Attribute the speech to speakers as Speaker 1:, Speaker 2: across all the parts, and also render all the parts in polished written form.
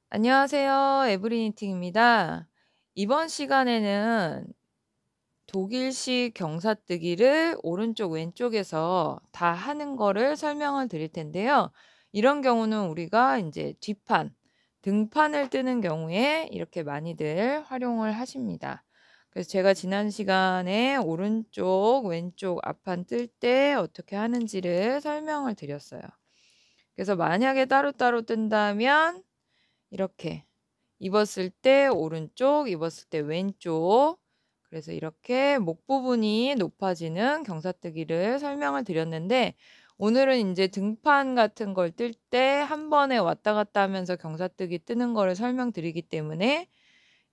Speaker 1: 안녕하세요. 에브리니팅입니다. 이번 시간에는 독일식 경사뜨기를 오른쪽 왼쪽에서 다 하는 거를 설명을 드릴 텐데요. 이런 경우는 우리가 이제 뒷판, 등판을 뜨는 경우에 이렇게 많이들 활용을 하십니다. 그래서 제가 지난 시간에 오른쪽, 왼쪽 앞판 뜰 때 어떻게 하는지를 설명을 드렸어요. 그래서 만약에 따로따로 뜬다면 이렇게 입었을 때 오른쪽, 입었을 때 왼쪽. 그래서 이렇게 목 부분이 높아지는 경사뜨기를 설명을 드렸는데, 오늘은 인제 등판 같은 걸 뜰 때 한 번에 왔다 갔다 하면서 경사뜨기 뜨는 거를 설명드리기 때문에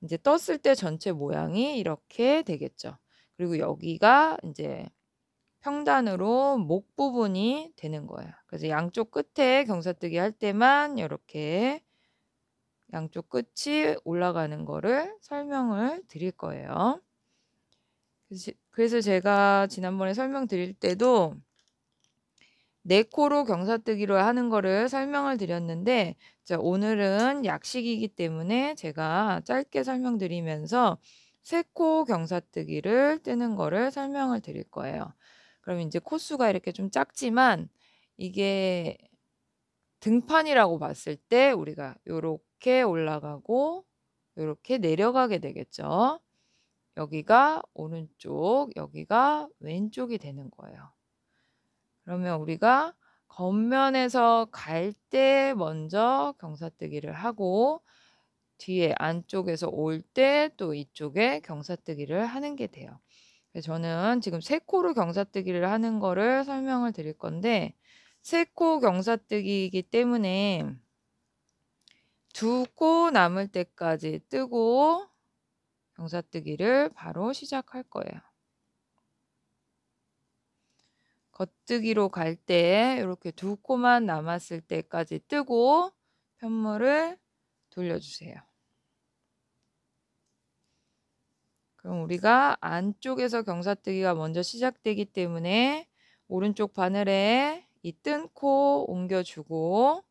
Speaker 1: 인제 떴을 때 전체 모양이 이렇게 되겠죠. 그리고 여기가 인제 평단으로 목 부분이 되는 거예요. 그래서 양쪽 끝에 경사뜨기 할 때만 요렇게 양쪽 끝이 올라가는 거를 설명을 드릴 거예요. 그래서 제가 지난번에 설명드릴 때도 4 코로 경사뜨기로 하는 거를 설명을 드렸는데, 자 오늘은 약식이기 때문에 제가 짧게 설명드리면서 3 코 경사뜨기를 뜨는 거를 설명을 드릴 거예요. 그럼 인제 코수가 이렇게 좀 작지만 이게 등판이라고 봤을 때 우리가 요렇게 올라가고 요렇게 내려가게 되겠죠. 여기가 오른쪽, 여기가 왼쪽이 되는 거예요. 그러면 우리가 겉면에서 갈 때 먼저 경사뜨기를 하고 뒤에 안쪽에서 올 때 또 이쪽에 경사뜨기를 하는 게 돼요. 그래서 저는 지금 3 코로 경사뜨기를 하는 거를 설명을 드릴 건데, 3 코 경사뜨기이기 때문에 2 코 남을 때까지 뜨고 경사뜨기를 바로 시작할 거예요. 겉뜨기로 갈 때 요렇게 2 코만 남았을 때까지 뜨고 편물을 돌려주세요. 그럼 우리가 안쪽에서 경사뜨기가 먼저 시작되기 때문에 오른쪽 바늘에 이 뜬 코 옮겨주고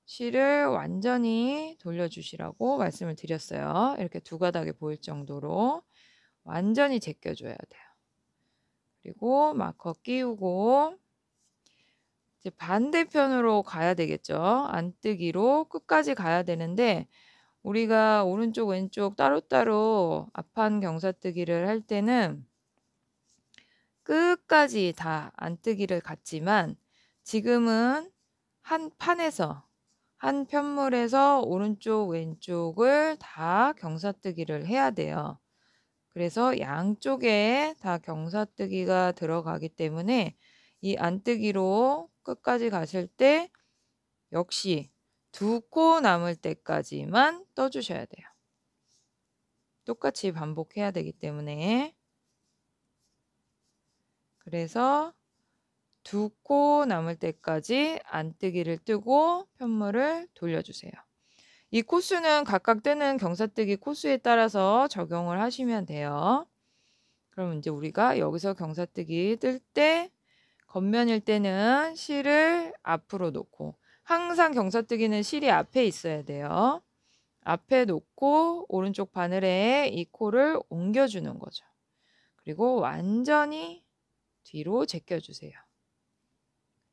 Speaker 1: 실을 완전히 돌려주시라고 말씀을 드렸어요. 이렇게 2 가닥이 보일 정도로 완전히 제껴줘야 돼요. 그리고 마커 끼우고 이제 반대편으로 가야 되겠죠. 안뜨기로 끝까지 가야 되는데, 우리가 오른쪽 왼쪽 따로따로 앞판 경사뜨기를 할 때는 끝까지 다 안뜨기를 갔지만, 지금은 한 판에서 한 편물에서 오른쪽 왼쪽을 다 경사뜨기를 해야 돼요. 그래서 양쪽에 다 경사뜨기가 들어가기 때문에 이 안뜨기로 끝까지 가실 때 역시 2 코 남을 때까지만 떠 주셔야 돼요. 똑같이 반복해야 되기 때문에. 그래서 2 코 남을 때까지 안뜨기를 뜨고 편물을 돌려주세요. 이 코수는 각각 뜨는 경사뜨기 코수에 따라서 적용을 하시면 돼요. 그럼 인제 우리가 여기서 경사뜨기 뜰 때 겉면일 때는 실을 앞으로 놓고, 항상 경사뜨기는 실이 앞에 있어야 돼요. 앞에 놓고 오른쪽 바늘에 이 코를 옮겨주는 거죠. 그리고 완전히 뒤로 제껴주세요.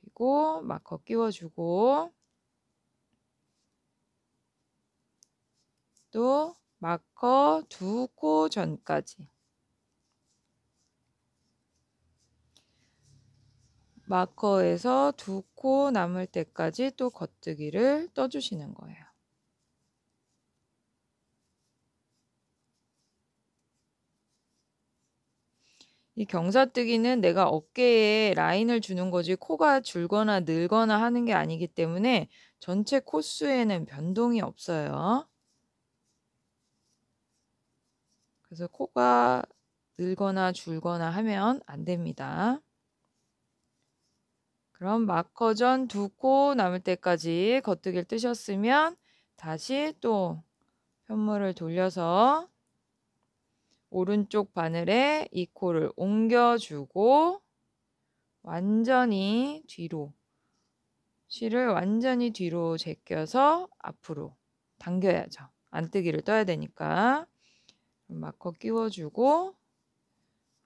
Speaker 1: 그리고 마커 끼워주고 또 마커 2 코 전까지 마커에서 2 코 남을 때까지 또 겉뜨기를 떠 주시는 거예요. 이 경사뜨기는 내가 어깨에 라인을 주는 거지 코가 줄거나 늘거나 하는 게 아니기 때문에 전체 코수에는 변동이 없어요. 그래서 코가 늘거나 줄거나 하면 안 됩니다. 그럼 마커 전 2 코 남을 때까지 겉뜨기를 뜨셨으면 다시 또 편물을 돌려서 오른쪽 바늘에 이 코를 옮겨주고 완전히 뒤로, 실을 완전히 뒤로 제껴서 앞으로 당겨야죠. 안뜨기를 떠야 되니까. 마커 끼워주고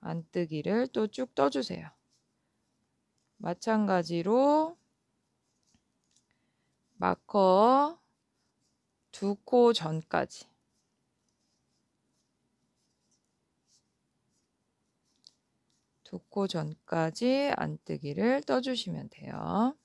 Speaker 1: 안뜨기를 또 쭉 떠주세요. 마찬가지로 마커 2코 전까지 안뜨기를 떠주시면 돼요.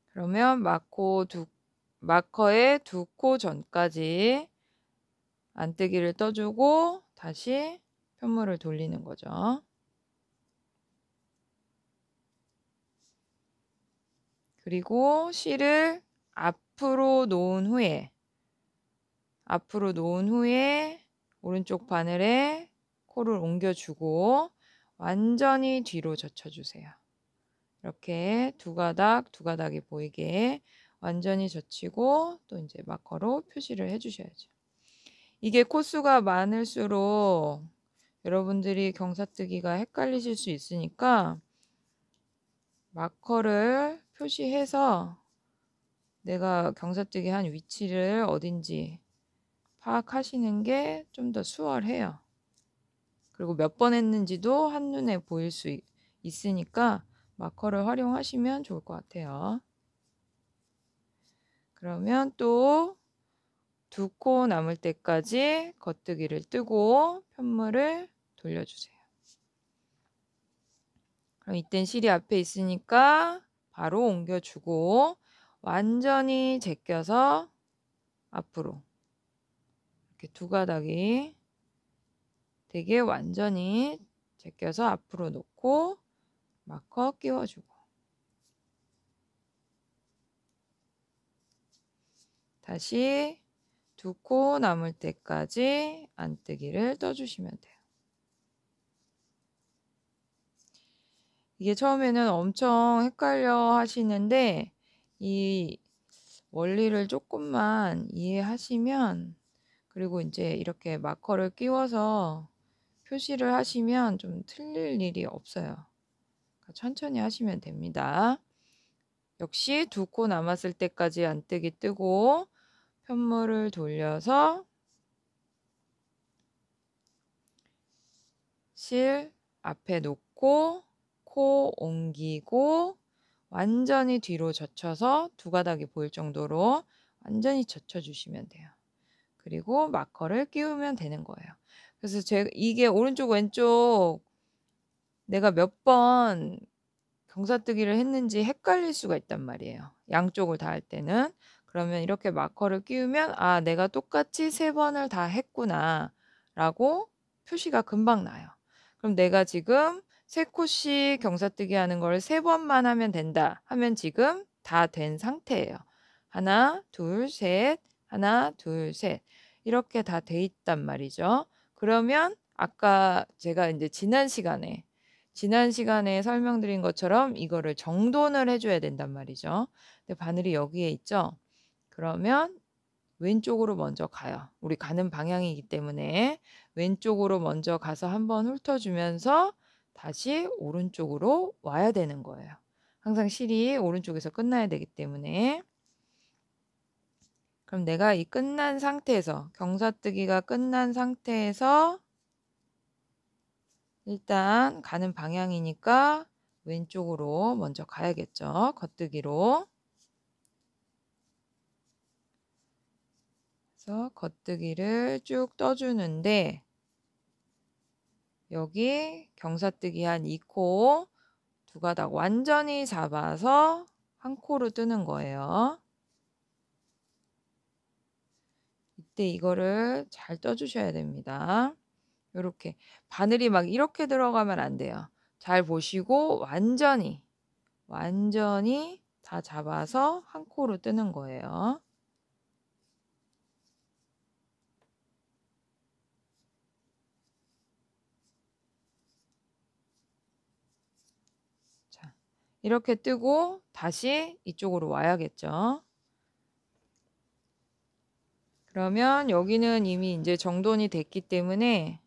Speaker 1: 그러면 마커의 2코 전까지 안뜨기를 떠주고 다시 편물을 돌리는 거죠. 그리고 실을 앞으로 놓은 후에 오른쪽 바늘에 코를 옮겨주고 완전히 뒤로 젖혀주세요. 이렇게 두 가닥이 보이게 완전히 젖히고 또 이제 마커로 표시를 해주셔야죠. 이게 코수가 많을수록 여러분들이 경사뜨기가 헷갈리실 수 있으니까 마커를 표시해서 내가 경사뜨기 한 위치를 어딘지 파악하시는 게 좀 더 수월해요. 그리고 몇 번 했는지도 한눈에 보일 수 있으니까 마커를 활용하시면 좋을 것 같아요. 그러면 또 2코 남을 때까지 겉뜨기를 뜨고 편물을 돌려주세요. 그럼 이땐 실이 앞에 있으니까 바로 옮겨주고 완전히 제껴서 앞으로 이렇게 두 가닥이 되게 완전히 제껴서 앞으로 놓고 마커 끼워주고 다시 2코 남을 때까지 안뜨기를 떠주시면 돼요. 이게 처음에는 엄청 헷갈려 하시는데 이 원리를 조금만 이해하시면 그리고 이제 이렇게 마커를 끼워서 표시를 하시면 좀 틀릴 일이 없어요. 천천히 하시면 됩니다. 역시 2코 남았을 때까지 안뜨기 뜨고 편물을 돌려서 실 앞에 놓고 코 옮기고 완전히 뒤로 젖혀서 두 가닥이 보일 정도로 완전히 젖혀주시면 돼요. 그리고 마커를 끼우면 되는 거예요. 그래서 이게 오른쪽 왼쪽 내가 몇 번 경사뜨기를 했는지 헷갈릴 수가 있단 말이에요. 양쪽을 다 할 때는. 그러면 이렇게 마커를 끼우면 아 내가 똑같이 3번을 다 했구나 라고 표시가 금방 나요. 그럼 내가 지금 3코씩 경사뜨기 하는 걸 3번만 하면 된다 하면 지금 다 된 상태예요. 하나 둘 셋 하나 둘 셋 이렇게 다 돼 있단 말이죠. 그러면 아까 제가 이제 지난 시간에 설명드린 것처럼 이거를 정돈을 해줘야 된단 말이죠. 근데 바늘이 여기에 있죠. 그러면 왼쪽으로 먼저 가요. 우리 가는 방향이기 때문에 왼쪽으로 먼저 가서 한번 훑어주면서 다시 오른쪽으로 와야 되는 거예요. 항상 실이 오른쪽에서 끝나야 되기 때문에. 그럼 내가 이 끝난 상태에서 경사뜨기가 끝난 상태에서 일단 가는 방향이니까 왼쪽으로 먼저 가야겠죠. 겉뜨기로. 그래서 겉뜨기를 쭉 떠주는데 여기 경사뜨기 한 2코 두 가닥 완전히 잡아서 한 코로 뜨는 거예요. 이때 이거를 잘 떠주셔야 됩니다. 이렇게 바늘이 막 이렇게 들어가면 안 돼요. 잘 보시고 완전히 다 잡아서 한 코로 뜨는 거예요. 자, 이렇게 뜨고 다시 이쪽으로 와야겠죠. 그러면 여기는 이미 이제 정돈이 됐기 때문에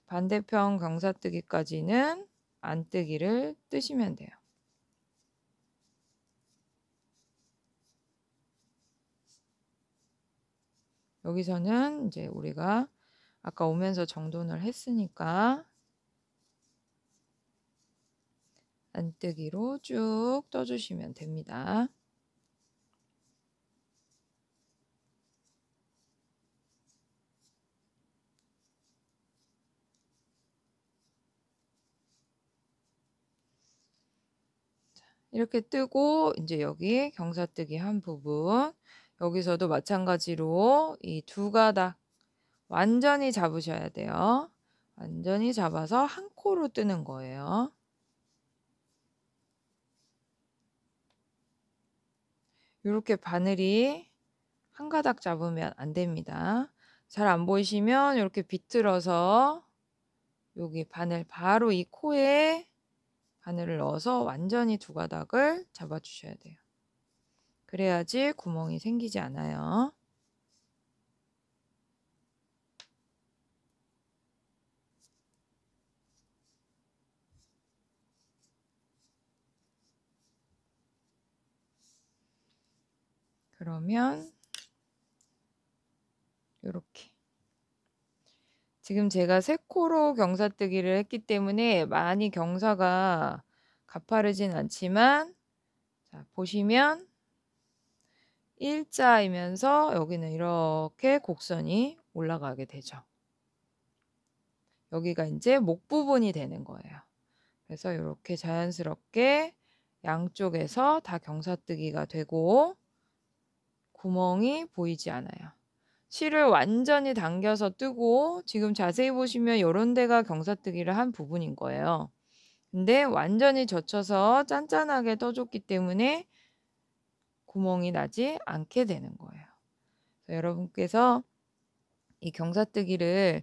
Speaker 1: 반대편 경사뜨기까지는 안뜨기를 뜨시면 돼요. 여기서는 이제 우리가 아까 오면서 정돈을 했으니까 안뜨기로 쭉 떠주시면 됩니다. 이렇게 뜨고 이제 여기 경사뜨기 한 부분, 여기서도 마찬가지로 이 두 가닥 완전히 잡으셔야 돼요. 완전히 잡아서 한 코로 뜨는 거예요. 이렇게 바늘이 한 가닥 잡으면 안 됩니다. 잘 안 보이시면 이렇게 비틀어서 여기 바늘 바로 이 코에 바늘을 넣어서 완전히 두 가닥을 잡아 주셔야 돼요. 그래야지 구멍이 생기지 않아요. 그러면 이렇게 지금 제가 세 코로 경사뜨기를 했기 때문에 많이 경사가 가파르진 않지만, 자, 보시면 일자이면서 여기는 이렇게 곡선이 올라가게 되죠. 여기가 이제 목 부분이 되는 거예요. 그래서 이렇게 자연스럽게 양쪽에서 다 경사뜨기가 되고 구멍이 보이지 않아요. 실을 완전히 당겨서 뜨고 지금 자세히 보시면 이런 데가 경사뜨기를 한 부분인 거예요. 근데 완전히 젖혀서 짠짠하게 떠줬기 때문에 구멍이 나지 않게 되는 거예요. 여러분께서 이 경사뜨기를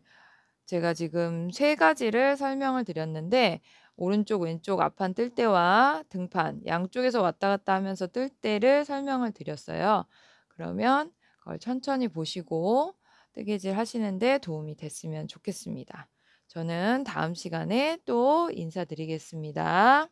Speaker 1: 제가 지금 세 가지를 설명을 드렸는데, 오른쪽 왼쪽 앞판 뜰 때와 등판 양쪽에서 왔다 갔다 하면서 뜰 때를 설명을 드렸어요. 그러면 그걸 천천히 보시고 뜨개질 하시는데 도움이 됐으면 좋겠습니다. 저는 다음 시간에 또 인사드리겠습니다.